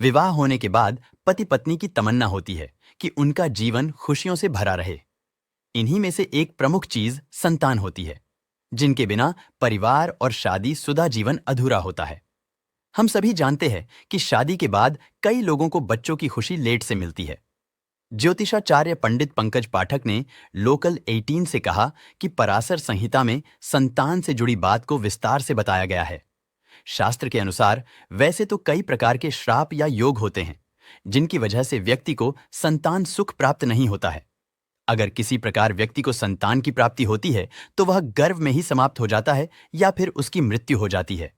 विवाह होने के बाद पति पत्नी की तमन्ना होती है कि उनका जीवन खुशियों से भरा रहे। इन्हीं में से एक प्रमुख चीज संतान होती है, जिनके बिना परिवार और शादीशुदा जीवन अधूरा होता है। हम सभी जानते हैं कि शादी के बाद कई लोगों को बच्चों की खुशी लेट से मिलती है। ज्योतिषाचार्य पंडित पंकज पाठक ने लोकल 18 से कहा कि पराशर संहिता में संतान से जुड़ी बात को विस्तार से बताया गया है। शास्त्र के अनुसार वैसे तो कई प्रकार के श्राप या योग होते हैं, जिनकी वजह से व्यक्ति को संतान सुख प्राप्त नहीं होता है। अगर किसी प्रकार व्यक्ति को संतान की प्राप्ति होती है तो वह गर्भ में ही समाप्त हो जाता है या फिर उसकी मृत्यु हो जाती है।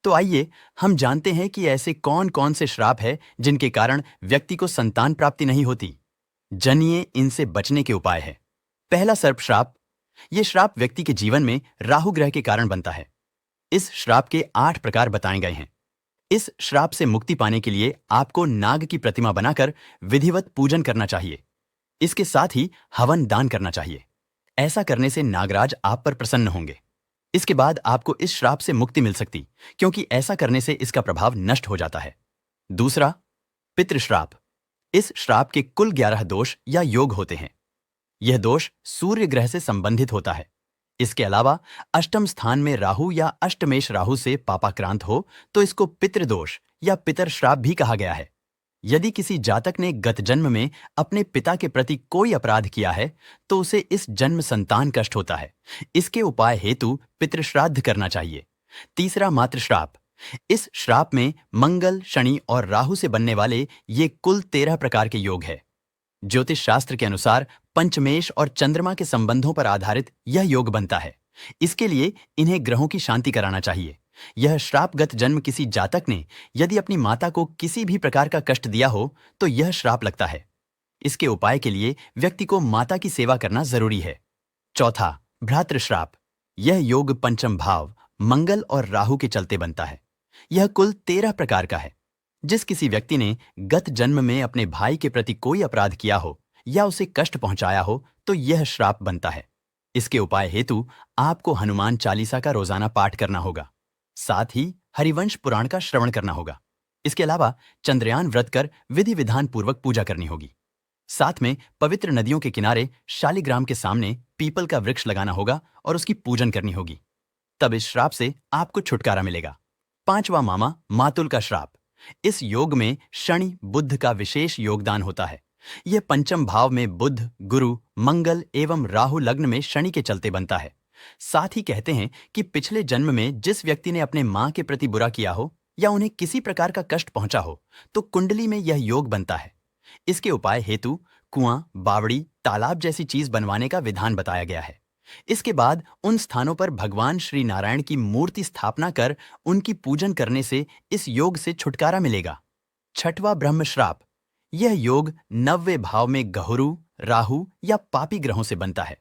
तो आइए हम जानते हैं कि ऐसे कौन कौन से श्राप है जिनके कारण व्यक्ति को संतान प्राप्ति नहीं होती। जानिए इनसे बचने के उपाय है। पहला सर्प श्राप। यह श्राप व्यक्ति के जीवन में राहु ग्रह के कारण बनता है। इस श्राप के 8 प्रकार बताए गए हैं। इस श्राप से मुक्ति पाने के लिए आपको नाग की प्रतिमा बनाकर विधिवत पूजन करना चाहिए। इसके साथ ही हवन दान करना चाहिए। ऐसा करने से नागराज आप पर प्रसन्न होंगे। इसके बाद आपको इस श्राप से मुक्ति मिल सकती, क्योंकि ऐसा करने से इसका प्रभाव नष्ट हो जाता है। दूसरा, पितृश्राप। इस श्राप के कुल 11 दोष या योग होते हैं। यह दोष सूर्य ग्रह से संबंधित होता है। इसके अलावा अष्टम स्थान में राहु या अष्टमेश राहु से पापाक्रांत हो तो इसको पितृदोष या पितर श्राप भी कहा गया है। यदि किसी जातक ने गत जन्म में अपने पिता के प्रति कोई अपराध किया है तो उसे इस जन्म संतान कष्ट होता है। इसके उपाय हेतु पितृश्राद्ध करना चाहिए। तीसरा, मातृश्राप। इस श्राप में मंगल, शनि और राहु से बनने वाले ये कुल 13 प्रकार के योग है। ज्योतिष शास्त्र के अनुसार पंचमेश और चंद्रमा के संबंधों पर आधारित यह योग बनता है। इसके लिए इन्हें ग्रहों की शांति कराना चाहिए। यह श्रापगत जन्म किसी जातक ने यदि अपनी माता को किसी भी प्रकार का कष्ट दिया हो तो यह श्राप लगता है। इसके उपाय के लिए व्यक्ति को माता की सेवा करना जरूरी है। चौथा, भ्रातृश्राप। यह योग पंचम भाव मंगल और राहु के चलते बनता है। यह कुल 13 प्रकार का है। जिस किसी व्यक्ति ने गत जन्म में अपने भाई के प्रति कोई अपराध किया हो या उसे कष्ट पहुंचाया हो तो यह श्राप बनता है। इसके उपाय हेतु आपको हनुमान चालीसा का रोजाना पाठ करना होगा। साथ ही हरिवंश पुराण का श्रवण करना होगा। इसके अलावा चंद्रयान व्रत कर विधि विधान पूर्वक पूजा करनी होगी। साथ में पवित्र नदियों के किनारे शालिग्राम के सामने पीपल का वृक्ष लगाना होगा और उसकी पूजन करनी होगी। तब इस श्राप से आपको छुटकारा मिलेगा। पांचवा मामा, मातुल का श्राप। इस योग में शनि बुध का विशेष योगदान होता है। यह पंचम भाव में बुध, गुरु, मंगल एवं राहु लग्न में शनि के चलते बनता है। साथ ही कहते हैं कि पिछले जन्म में जिस व्यक्ति ने अपने मां के प्रति बुरा किया हो या उन्हें किसी प्रकार का कष्ट पहुंचा हो तो कुंडली में यह योग बनता है। इसके उपाय हेतु कुआं, बावड़ी, तालाब जैसी चीज बनवाने का विधान बताया गया है। इसके बाद उन स्थानों पर भगवान श्री नारायण की मूर्ति स्थापना कर उनकी पूजन करने से इस योग से छुटकारा मिलेगा। छठवां, ब्रह्म श्राप। यह योग 9वें भाव में गहुरु, राहु या पापी ग्रहों से बनता है।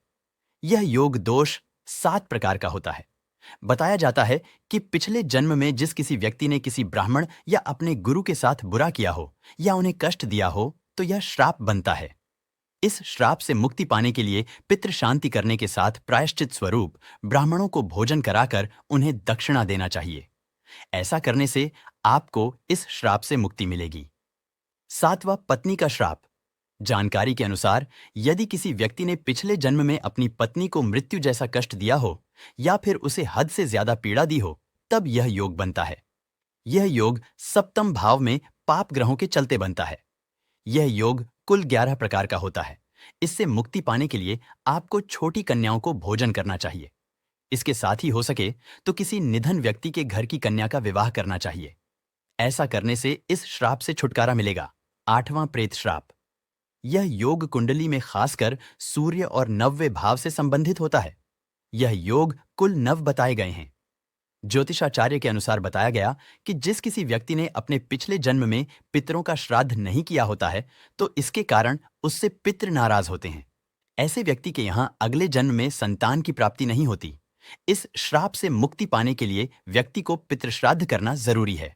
यह योग दोष 7 प्रकार का होता है। बताया जाता है कि पिछले जन्म में जिस किसी व्यक्ति ने किसी ब्राह्मण या अपने गुरु के साथ बुरा किया हो या उन्हें कष्ट दिया हो तो यह श्राप बनता है। इस श्राप से मुक्ति पाने के लिए पितृ शांति करने के साथ प्रायश्चित स्वरूप ब्राह्मणों को भोजन कराकर उन्हें दक्षिणा देना चाहिए। ऐसा करने से आपको इस श्राप से मुक्ति मिलेगी। सातवां, पत्नी का श्राप। जानकारी के अनुसार यदि किसी व्यक्ति ने पिछले जन्म में अपनी पत्नी को मृत्यु जैसा कष्ट दिया हो या फिर उसे हद से ज्यादा पीड़ा दी हो तब यह योग बनता है। यह योग सप्तम भाव में पाप ग्रहों के चलते बनता है। यह योग कुल 11 प्रकार का होता है। इससे मुक्ति पाने के लिए आपको छोटी कन्याओं को भोजन करना चाहिए। इसके साथ ही हो सके तो किसी निधन व्यक्ति के घर की कन्या का विवाह करना चाहिए। ऐसा करने से इस श्राप से छुटकारा मिलेगा। आठवां, प्रेत श्राप। यह योग कुंडली में खासकर सूर्य और 9वें भाव से संबंधित होता है। यह योग कुल 9 बताए गए हैं। ज्योतिषाचार्य के अनुसार बताया गया कि जिस किसी व्यक्ति ने अपने पिछले जन्म में पितरों का श्राद्ध नहीं किया होता है तो इसके कारण उससे पितृ नाराज होते हैं। ऐसे व्यक्ति के यहाँ अगले जन्म में संतान की प्राप्ति नहीं होती। इस श्राप से मुक्ति पाने के लिए व्यक्ति को पितृश्राद्ध करना जरूरी है।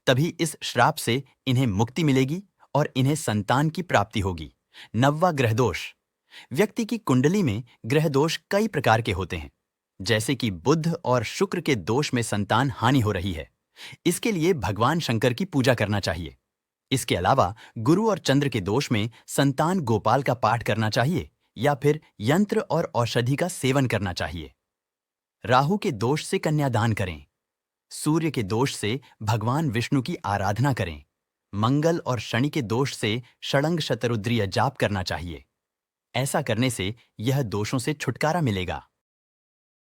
तभी इस श्राप से इन्हें मुक्ति मिलेगी और इन्हें संतान की प्राप्ति होगी। 9वां, ग्रह दोष। व्यक्ति की कुंडली में ग्रह दोष कई प्रकार के होते हैं, जैसे कि बुध और शुक्र के दोष में संतान हानि हो रही है। इसके लिए भगवान शंकर की पूजा करना चाहिए। इसके अलावा गुरु और चंद्र के दोष में संतान गोपाल का पाठ करना चाहिए या फिर यंत्र और औषधि का सेवन करना चाहिए। राहु के दोष से कन्यादान करें। सूर्य के दोष से भगवान विष्णु की आराधना करें। मंगल और शनि के दोष से षडंग शतरुद्रीय जाप करना चाहिए। ऐसा करने से यह दोषों से छुटकारा मिलेगा।